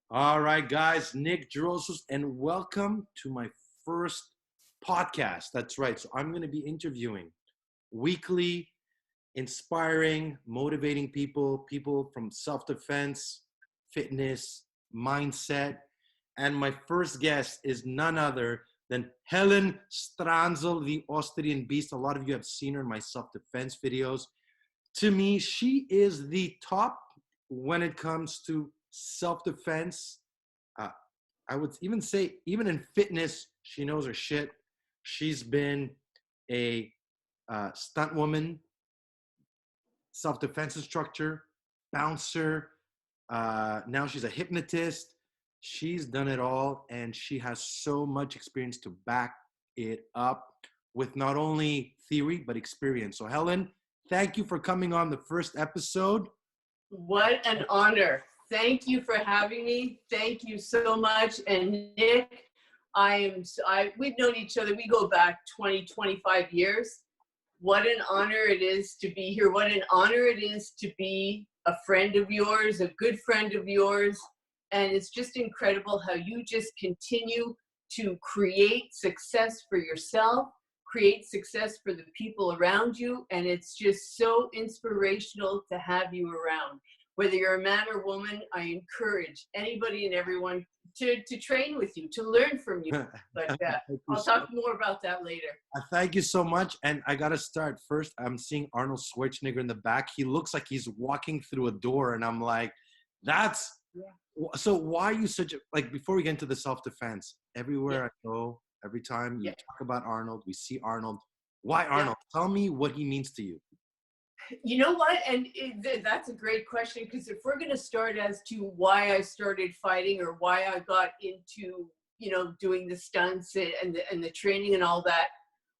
All right, guys, Nick Drossos, and welcome to my first podcast. That's right. So I'm going to be interviewing weekly, inspiring, motivating people from self-defense, fitness, mindset. And my first guest is none other than Helen Stranzel, the Austrian Beast. A lot of you have seen her in my self-defense videos. To me, she is the top when it comes to self-defense. Uh, I would even say, even in fitness, she knows her shit. She's been a stunt woman, self-defense instructor, bouncer. Now she's a hypnotist. She's done it all, and she has so much experience to back it up with not only theory but experience. So, Helen, thank you for coming on the first episode. What an honor. Thank you for having me. Thank you so much. And Nick, we've known each other. We go back 20, 25 years. What an honor it is to be here. What an honor it is to be a friend of yours, a good friend of yours. And it's just incredible how you just continue to create success for yourself, create success for the people around you, and it's just so inspirational to have you around. Whether you're a man or woman, I encourage anybody and everyone to train with you, to learn from you. But I'll talk more about that later. Thank you so much. And I got to start first. I'm seeing Arnold Schwarzenegger in the back. He looks like he's walking through a door, and I'm like, that's so why are you such a, like, before we get into the self-defense, everywhere I go, every time you talk about Arnold, we see Arnold. Why Arnold? Tell me what he means to you. You know what? And that's a great question, because if we're going to start as to why I started fighting or why I got into, doing the stunts and the training and all that,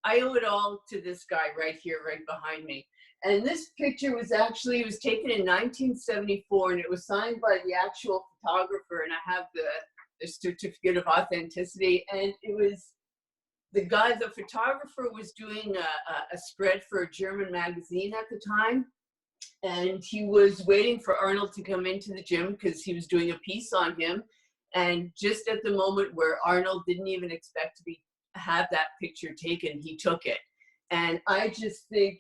I owe it all to this guy right here, right behind me. And this picture was actually, it was taken in 1974, and it was signed by the actual photographer, and I have the certificate of authenticity. And it was the photographer was doing a spread for a German magazine at the time, and he was waiting for Arnold to come into the gym because he was doing a piece on him. And just at the moment where Arnold didn't even expect to have that picture taken, he took it. And I just think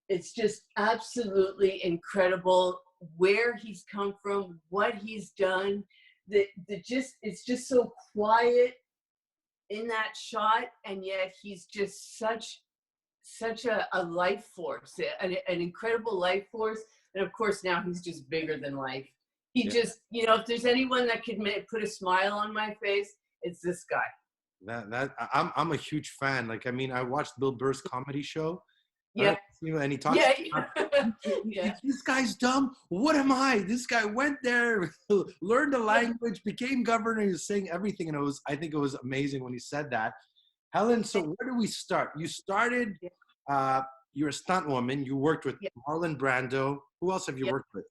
it's just absolutely incredible where he's come from, what he's done. It's just so quiet in that shot, and yet he's just such a life force, an incredible life force. And of course now he's just bigger than life. He just, if there's anyone that could put a smile on my face, it's this guy. I'm a huge fan. Like, I mean, I watched Bill Burr's comedy show. Yeah. And he talks this guy's dumb. What am I? This guy went there, learned the language, became governor. He was saying everything. And I think it was amazing when he said that. Helen, so where do we start? You started, you're a stunt woman. You worked with Marlon Brando. Who else have you worked with?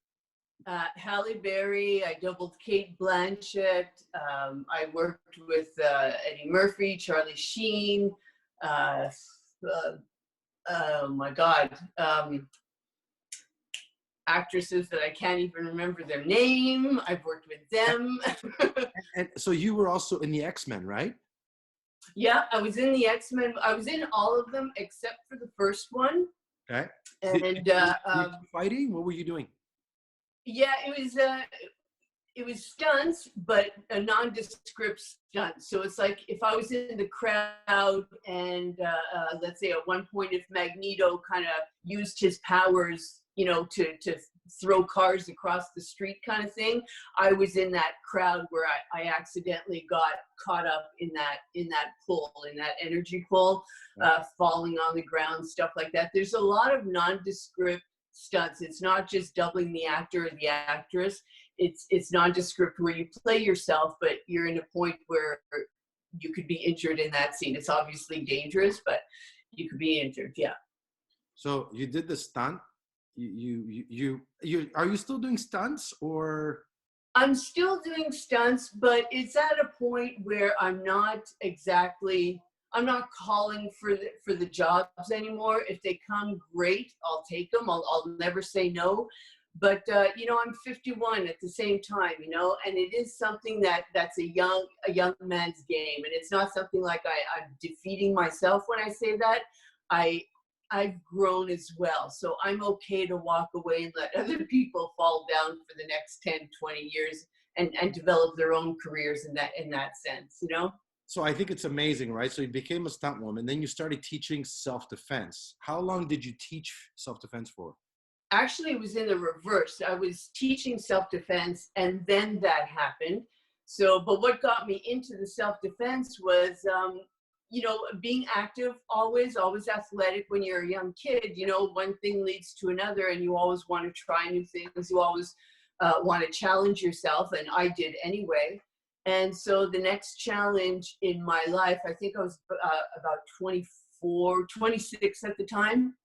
Halle Berry. I doubled Kate Blanchett. I worked with Eddie Murphy, Charlie Sheen. Oh my God, actresses that I can't even remember their name. I've worked with them. and so you were also in the X-Men, right? Yeah, I was in the X-Men. I was in all of them except for the first one. Okay. And fighting? What were you doing? Yeah, it was stunts, but a nondescript stunt. So it's like if I was in the crowd and let's say at one point if Magneto kind of used his powers, to throw cars across the street kind of thing, I was in that crowd where I accidentally got caught up in that pull, in that energy pull, falling on the ground, stuff like that. There's a lot of nondescript stunts. It's not just doubling the actor or the actress. It's nondescript where you play yourself, but you're in a point where you could be injured in that scene. It's obviously dangerous, but you could be injured. Yeah. So you did the stunt. You are you still doing stunts, or? I'm still doing stunts, but it's at a point where I'm not calling for the jobs anymore. If they come, great, I'll take them. I'll never say no. But you know, I'm 51 at the same time, you know, and it is something that's a young man's game, and it's not something like I'm defeating myself when I say that. I've grown as well, so I'm okay to walk away and let other people fall down for the next 10, 20 years and develop their own careers in that sense, you know. So I think it's amazing, right? So you became a stunt woman, then you started teaching self-defense. How long did you teach self-defense for? Actually, it was in the reverse. I was teaching self-defense, and then that happened. So, but what got me into the self-defense was, you know, being active, always athletic when you're a young kid. You know, one thing leads to another, and you always want to try new things. You always want to challenge yourself, and I did anyway. And so the next challenge in my life, I think I was about 24, 26 at the time,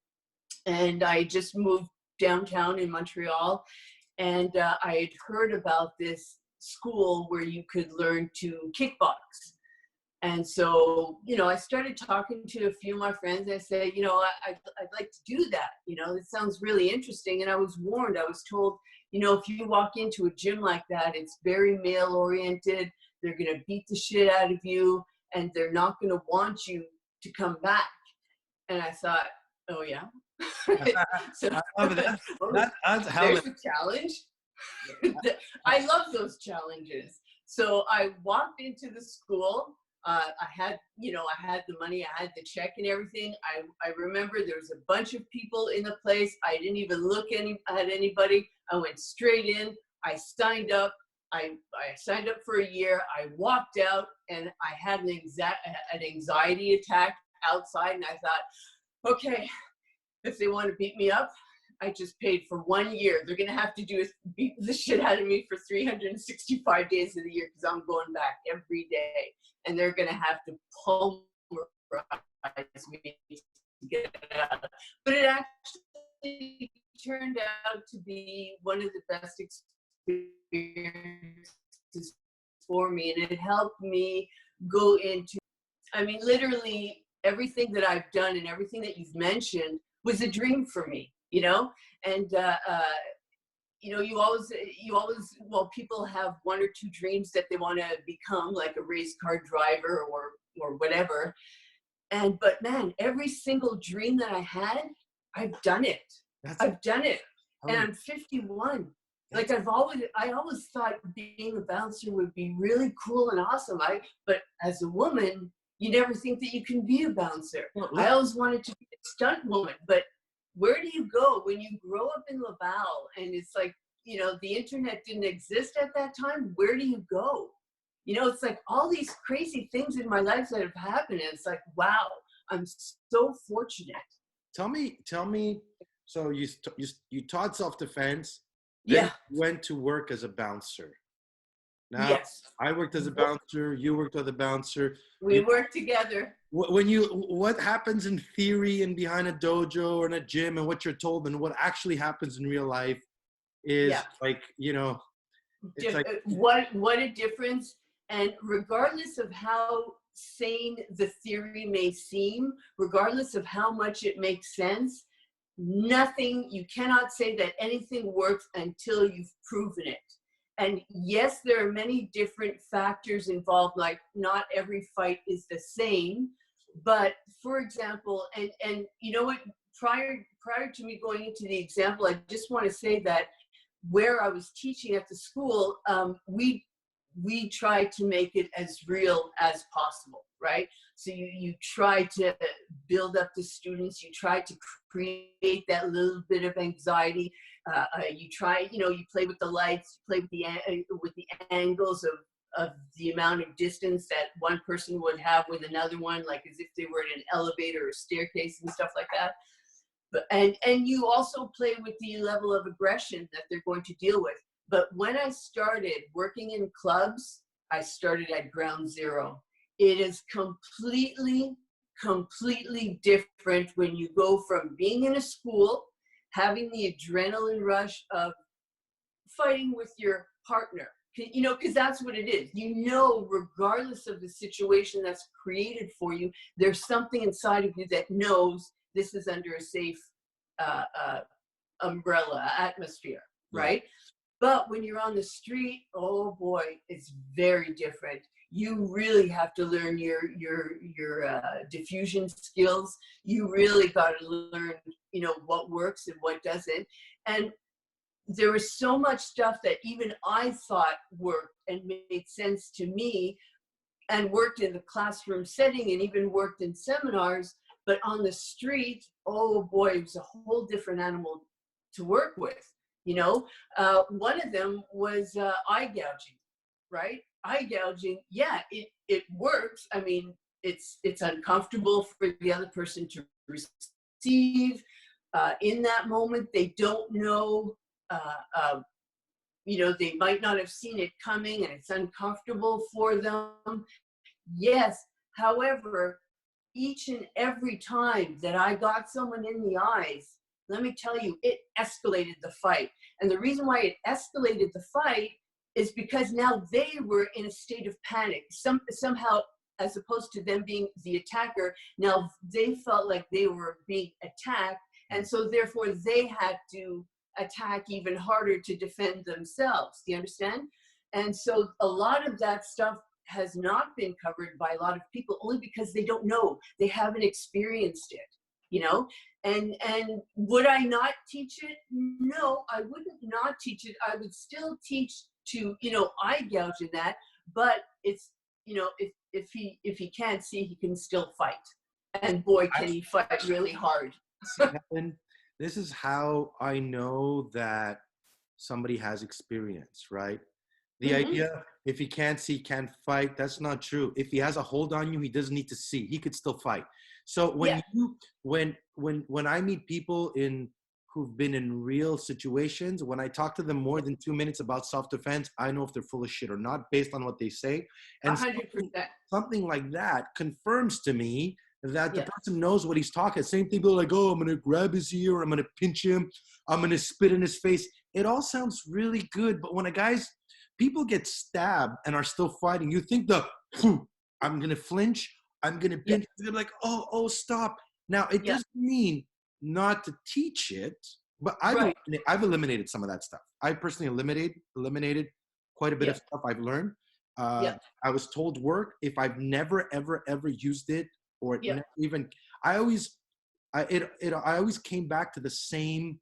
and I just moved downtown in Montreal, and I had heard about this school where you could learn to kickbox. And so, you know, I started talking to a few of my friends. I said, you know, I'd like to do that. You know, it sounds really interesting. And I was warned, I was told, you know, if you walk into a gym like that, it's very male oriented. They're going to beat the shit out of you, and they're not going to want you to come back. And I thought, oh yeah. So there's a challenge. I love those challenges. So I walked into the school. I had the money, I had the check and everything. I remember there was a bunch of people in the place. I didn't even look at anybody. I went straight in. I signed up. I signed up for a year. I walked out, and I had an anxiety attack outside, and I thought, okay, if they want to beat me up, I just paid for 1 year. They're going to have to beat the shit out of me for 365 days of the year, because I'm going back every day. And they're going to have to pulverize me to get it out. But it actually turned out to be one of the best experiences for me. And it helped me go into, I mean, literally everything that I've done and everything that you've mentioned was a dream for me, you know? And, you know, you always, well, people have one or two dreams that they want to become, like a race car driver or whatever. But man, every single dream that I had, I've done it. I've done it. And I'm 51. Like I always thought being a bouncer would be really cool and awesome. But as a woman, you never think that you can be a bouncer. I always wanted to be a stunt woman, but where do you go when you grow up in Laval and it's like, you know, the internet didn't exist at that time? Where do you go? You know, it's like all these crazy things in my life that have happened. And it's like, wow, I'm so fortunate. Tell me, so you taught self-defense, then you went to work as a bouncer. Now, yes. I worked as a bouncer, you worked as a bouncer. We worked together. What happens in theory and behind a dojo or in a gym and what you're told and what actually happens in real life is like, you know, it's like what a difference. And regardless of how sane the theory may seem, regardless of how much it makes sense, you cannot say that anything works until you've proven it. And yes, there are many different factors involved, like not every fight is the same. But for example, and you know what, prior to me going into the example, I just want to say that where I was teaching at the school, we tried to make it as real as possible, right? So you try to build up the students, you try to create that little bit of anxiety. You try, you know, you play with the lights, you play with the angles of the amount of distance that one person would have with another one, like as if they were in an elevator or staircase and stuff like that. But and you also play with the level of aggression that they're going to deal with. But when I started working in clubs, I started at ground zero. It is completely different when you go from being in a school, having the adrenaline rush of fighting with your partner, you know, because that's what it is. You know, regardless of the situation that's created for you, there's something inside of you that knows this is under a safe umbrella, atmosphere. Yeah. right? But when you're on the street, oh boy, it's very different. You really have to learn your diffusion skills. You really got to learn, what works and what doesn't. And there was so much stuff that even I thought worked and made sense to me and worked in the classroom setting and even worked in seminars. But on the street, oh boy, it was a whole different animal to work with. One of them was eye gouging, right? Eye gouging, yeah, it works. I mean, it's uncomfortable for the other person to receive. In that moment, they don't know. They might not have seen it coming, and it's uncomfortable for them. Yes, however, each and every time that I got someone in the eyes, let me tell you, it escalated the fight. And the reason why it escalated the fight is because now they were in a state of panic. Somehow, as opposed to them being the attacker, now they felt like they were being attacked. And so therefore they had to attack even harder to defend themselves. Do you understand? And so a lot of that stuff has not been covered by a lot of people only because they don't know. They haven't experienced it, And would I not teach it? No, I wouldn't not teach it. I would still teach to, eye gouge in that, but it's, if he can't see, he can still fight. And boy, can he fight really hard. Helen, this is how I know that somebody has experience, right? The idea, if he can't see, can't fight, that's not true. If he has a hold on you, he doesn't need to see. He could still fight. So when I meet people who've been in real situations, when I talk to them more than 2 minutes about self-defense, I know if they're full of shit or not based on what they say. And 100%. something like that confirms to me that the person knows what he's talking. Same thing, people are like, oh, I'm going to grab his ear, I'm going to pinch him, I'm going to spit in his face. It all sounds really good, but when people get stabbed and are still fighting, you think I'm going to flinch, I'm going to pinch, they're like, oh, stop. Now, it doesn't mean not to teach it, but I've eliminated some of that stuff. I personally eliminated quite a bit of stuff I've learned. I was told work. If I've never, ever, ever used it, or never even, I always came back to the same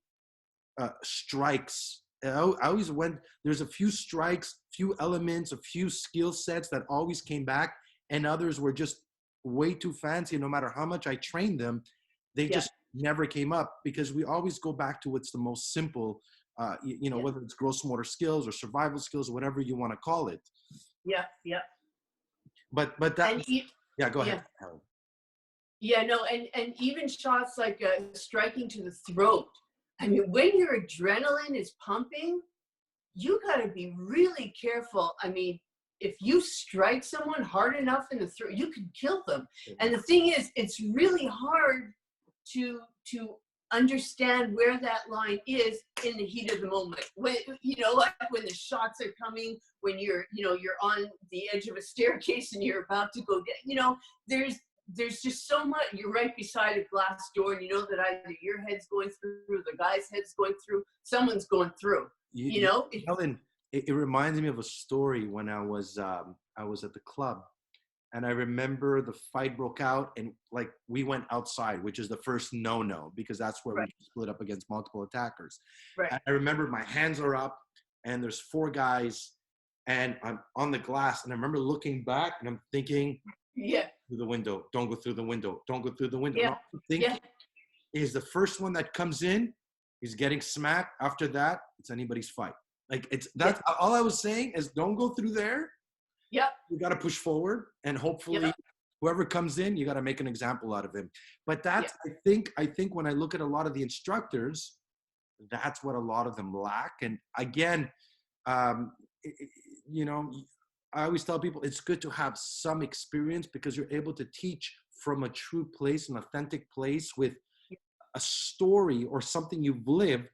strikes. I always went, there's a few strikes, few elements, a few skill sets that always came back, and others were just way too fancy. No matter how much I trained them, they just never came up, because we always go back to what's the most simple, whether it's gross motor skills or survival skills, whatever you want to call it. Yeah, yeah. But that, go ahead. Yeah, no, and even shots like striking to the throat. I mean, when your adrenaline is pumping, you got to be really careful. I mean, if you strike someone hard enough in the throat, you can kill them. And the thing is, it's really hard to understand where that line is in the heat of the moment. When like when the shots are coming, when you're on the edge of a staircase and you're about to go down. There's just so much. You're right beside a glass door, and you know that either your head's going through, the guy's head's going through, someone's going through. Helen, it reminds me of a story when I was at the club, and I remember the fight broke out, and like we went outside, which is the first no, because that's where we split up against multiple attackers. Right. I remember my hands are up, and there's 4 guys, and I'm on the glass, and I remember looking back, and I'm thinking, through the window, don't go through the window, don't go through the window. Yeah. Thinking is the first one that comes in, he's getting smacked. After that, it's anybody's fight. Like that's all I was saying is don't go through there. Yeah. You got to push forward, and hopefully whoever comes in, you got to make an example out of him. But that's, I think when I look at a lot of the instructors, that's what a lot of them lack. And again, I always tell people it's good to have some experience, because you're able to teach from a true place, an authentic place, with a story or something you've lived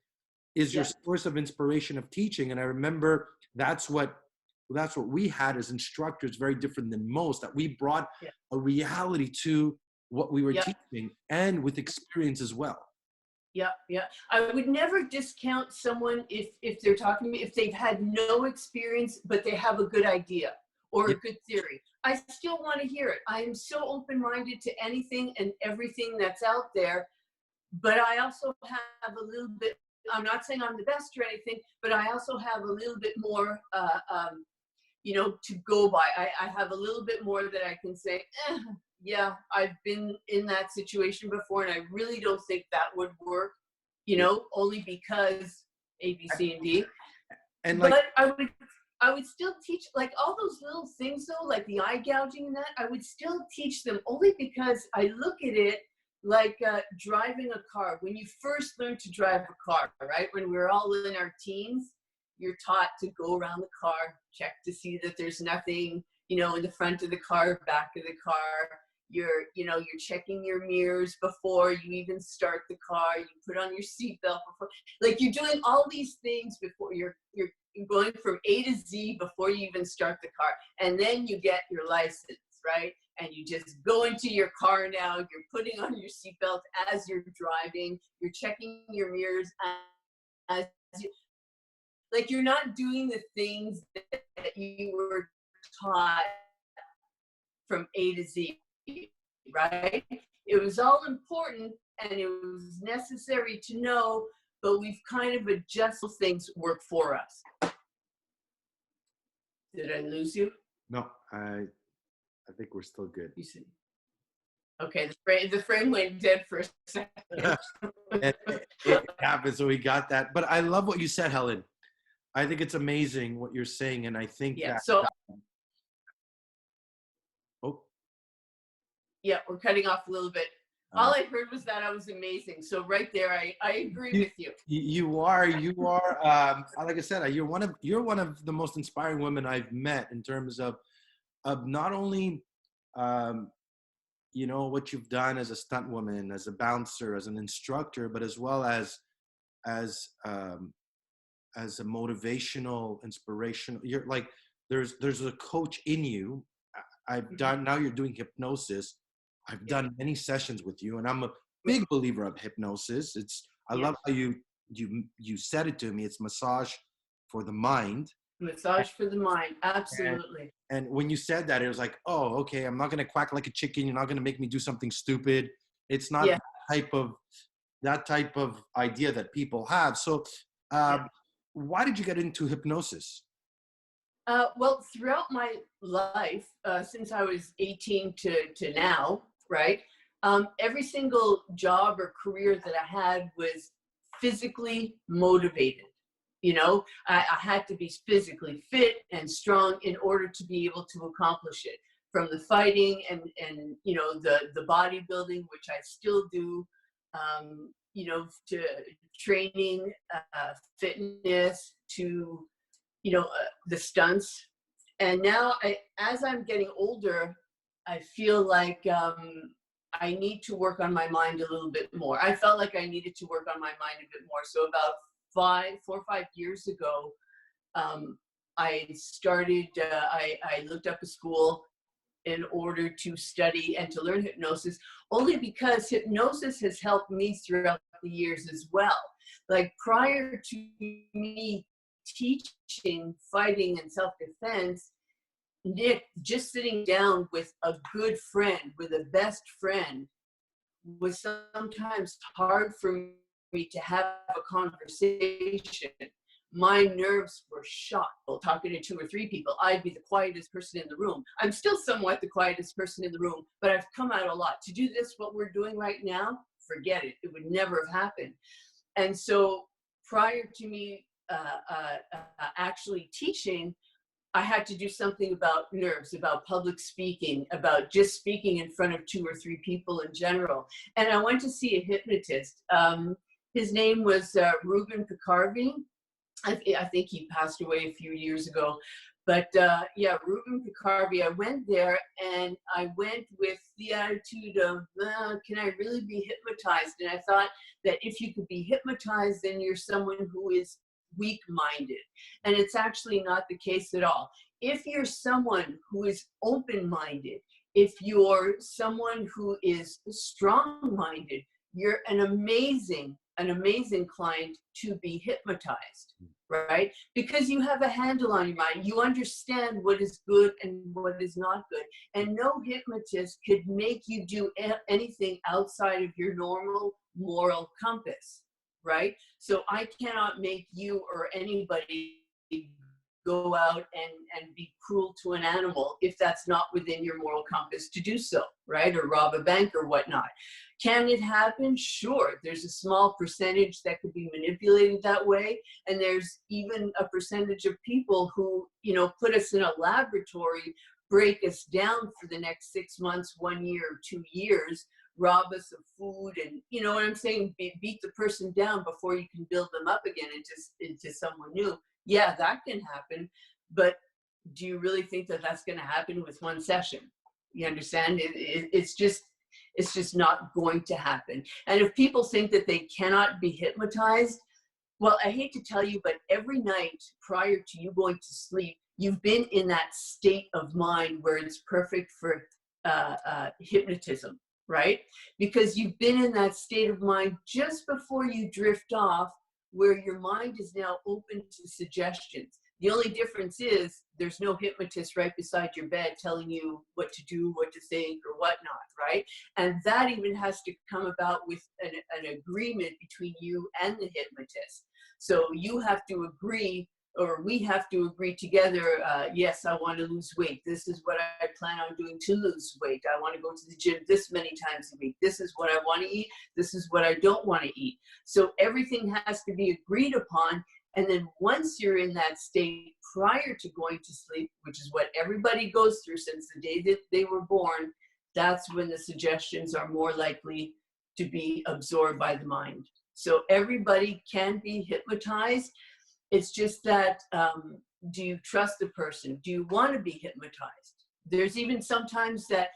is your source of inspiration of teaching. And I remember that's what we had as instructors, very different than most, that we brought a reality to what we were teaching, and with experience as well. Yeah, yeah. I would never discount someone if they're talking to me, if they've had no experience, but they have a good idea or Yeah. a good theory. I still want to hear it. I am so open-minded to anything and everything that's out there, but I also have a little bit, I'm not saying I'm the best or anything, but I also have a little bit more, to go by. I have a little bit more that I can say, yeah, I've been in that situation before, and I really don't think that would work, Yeah. only because A, B, C, and D. And like, But I would still teach, like, all those little things though, like the eye gouging and that, I would still teach them only because I look at it like driving a car. When you first learn to drive a car, right? When we're all in our teens, you're taught to go around the car, check to see that there's nothing, in the front of the car, back of the car. You're checking your mirrors before you even start the car. You put on your seatbelt before, like, you're doing all these things before you're going from A to Z before you even start the car. And then you get your license, right? And you just go into your car now, you're putting on your seatbelt as you're driving, you're checking your mirrors as you, like, you're not doing the things that you were taught from A to Z, right? It was all important and it was necessary to know, but we've kind of adjusted things work for us. Did I lose you? no, I think we're still good. You see. Okay, the frame went dead for a second. It happens, so we got that. But I love what you said, Helen. I think it's amazing what you're saying, and I think Yeah. that. So Oh, yeah, we're cutting off a little bit. All I heard was that I was amazing. So right there, I agree with you. You are. Like I said, you're one of the most inspiring women I've met in terms of not only what you've done as a stunt woman, as a bouncer, as an instructor, but as well as a motivational, inspirational. You're like, there's a coach in you. I've done, now you're doing hypnosis. I've done many sessions with you, and I'm a big believer of hypnosis. I love how you said it to me. It's massage for the mind. Massage for the mind, absolutely. And when you said that, it was like, oh, okay, I'm not gonna quack like a chicken. You're not gonna make me do something stupid. It's not that type of idea that people have. So, why did you get into hypnosis? Well, throughout my life, since I was 18 to now, right? Every single job or career that I had was physically motivated. I had to be physically fit and strong in order to be able to accomplish it. From the fighting and the bodybuilding, which I still do, to training, fitness, to the stunts. And now, as I'm getting older, I feel like I need to work on my mind a little bit more. I felt like I needed to work on my mind a bit more. So about 4 or 5 years ago, I started, I looked up a school in order to study and to learn hypnosis, only because hypnosis has helped me throughout the years as well. Like, prior to me teaching fighting and self-defense, Nick, just sitting down with a good friend, with a best friend, was sometimes hard for me to have a conversation. My nerves were shot. Well, talking to 2 or 3 people, I'd be the quietest person in the room. I'm still somewhat the quietest person in the room, but I've come out a lot. To do this, what we're doing right now, forget it. It would never have happened. And so prior to me actually teaching, I had to do something about nerves, about public speaking, about just speaking in front of 2 or 3 people in general. And I went to see a hypnotist. His name was Ruben Picarvi. I think he passed away a few years ago. But Ruben Picarvi, I went there, and I went with the attitude of, can I really be hypnotized? And I thought that if you could be hypnotized, then you're someone who is weak-minded. And it's actually not the case at all. If you're someone who is open-minded, if you're someone who is strong-minded, you're an amazing an amazing client to be hypnotized, right? Because you have a handle on your mind. You understand what is good and what is not good. And no hypnotist could make you do anything outside of your normal moral compass, right? So I cannot make you or anybody go out and be cruel to an animal if that's not within your moral compass to do so, right? Or rob a bank or whatnot. Can it happen? Sure. There's a small percentage that could be manipulated that way. And there's even a percentage of people who, you know, put us in a laboratory, break us down for the next 6 months, 1 year, 2 years, rob us of food, and you know what I'm saying, beat the person down before you can build them up again into someone new. Yeah, that can happen, but do you really think that that's going to happen with one session? You understand? It's just not going to happen. And if people think that they cannot be hypnotized, well, I hate to tell you, but every night prior to you going to sleep, you've been in that state of mind where it's perfect for hypnotism, right? Because you've been in that state of mind just before you drift off, where your mind is now open to suggestions. The only difference is there's no hypnotist right beside your bed telling you what to do, what to think, or whatnot, right? And that even has to come about with an agreement between you and the hypnotist. So you have to agree, or we have to agree together, yes, I want to lose weight. This is what I plan on doing to lose weight. I want to go to the gym this many times a week. This is what I want to eat. This is what I don't want to eat. So everything has to be agreed upon. And then once you're in that state prior to going to sleep, which is what everybody goes through since the day that they were born, that's when the suggestions are more likely to be absorbed by the mind. So everybody can be hypnotized. It's just that, do you trust the person? Do you want to be hypnotized? There's even sometimes that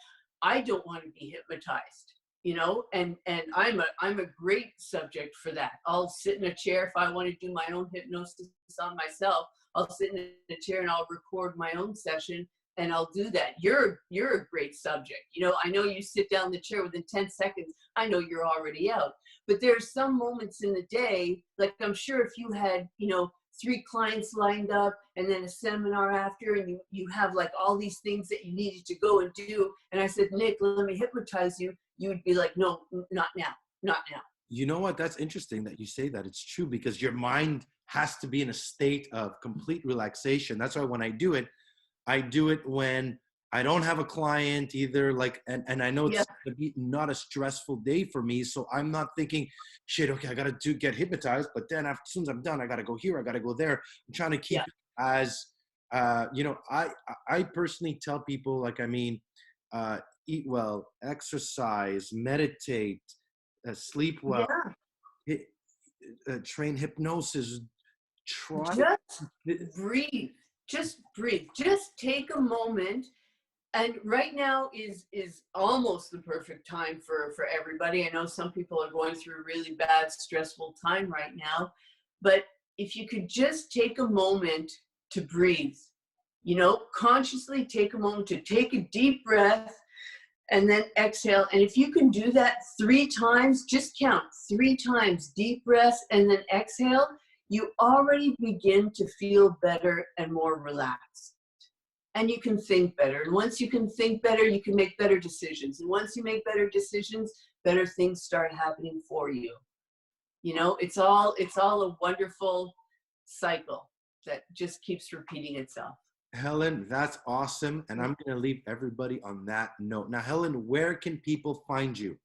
I don't want to be hypnotized, you know, and I'm a great subject for that. I'll sit in a chair if I want to do my own hypnosis on myself. I'll sit in a chair and I'll record my own session, and I'll do that. You're a great subject. You know, I know you sit down in the chair within 10 seconds. I know you're already out. But there's some moments in the day, like I'm sure if you had, you know, 3 clients lined up and then a seminar after, and you have like all these things that you needed to go and do. And I said, Nick, let me hypnotize you. You would be like, no, not now, not now. You know what? That's interesting that you say that. It's true, because your mind has to be in a state of complete relaxation. That's why when I do it when I don't have a client either, like, and I know it's gonna be not a stressful day for me. So I'm not thinking, shit, okay, I gotta get hypnotized. But then as soon as I'm done, I gotta go here, I gotta go there. I'm trying to keep it as, you know, I personally tell people, like, I mean, eat well, exercise, meditate, sleep well, train hypnosis, try. Just breathe. Just breathe. Just take a moment. And right now is almost the perfect time for everybody. I know some people are going through a really bad, stressful time right now. But if you could just take a moment to breathe, you know, consciously take a moment to take a deep breath and then exhale. And if you can do that 3 times, just count 3 times, deep breaths and then exhale, you already begin to feel better and more relaxed. And you can think better. And once you can think better, you can make better decisions. And once you make better decisions, better things start happening for you. You know, it's all a wonderful cycle that just keeps repeating itself. Helen, that's awesome. And I'm going to leave everybody on that note. Now, Helen, where can people find you?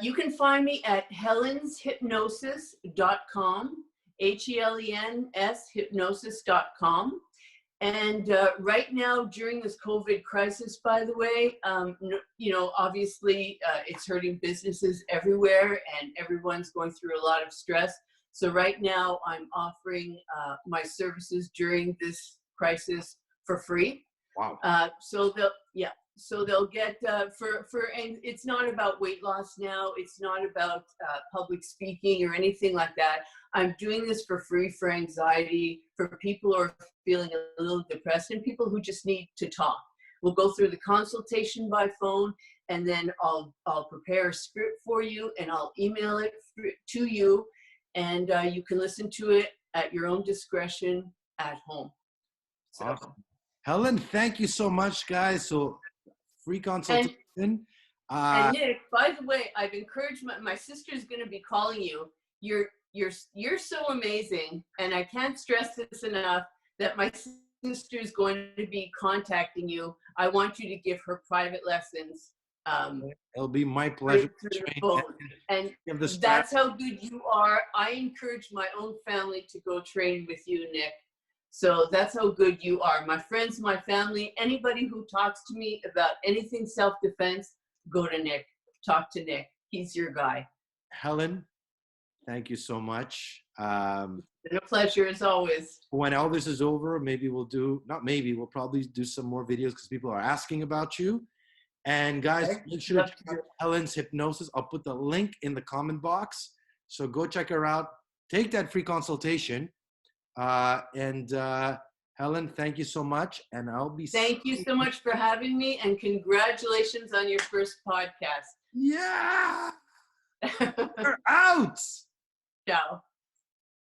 You can find me at helenshypnosis.com, HELENS hypnosis.com. And right now, during this COVID crisis, by the way, you know, obviously it's hurting businesses everywhere and everyone's going through a lot of stress. So right now I'm offering my services during this crisis for free. Wow. So they'll get and it's not about weight loss now. It's not about public speaking or anything like that. I'm doing this for free for anxiety, for people who are feeling a little depressed and people who just need to talk. We'll go through the consultation by phone, and then I'll prepare a script for you, and I'll email it to you, and you can listen to it at your own discretion at home. So. Awesome. Helen, thank you so much, guys. So free consultation. And Nick, by the way, I've encouraged my sister's going to be calling you. You're so amazing, and I can't stress this enough that my sister is going to be contacting you. I want you to give her private lessons. It'll be my pleasure. And that's how good you are. I encourage my own family to go train with you, Nick. So that's how good you are. My friends, my family, anybody who talks to me about anything self-defense, go to Nick. Talk to Nick. He's your guy. Helen, thank you so much. It's been a pleasure as always. When all this is over, maybe we'll probably do some more videos because people are asking about you. And guys, make sure to check out Helen's Hypnosis. I'll put the link in the comment box. So go check her out. Take that free consultation. Helen, thank you so much. And Thank you so much for having me, and congratulations on your first podcast. Yeah. We're out. Ciao.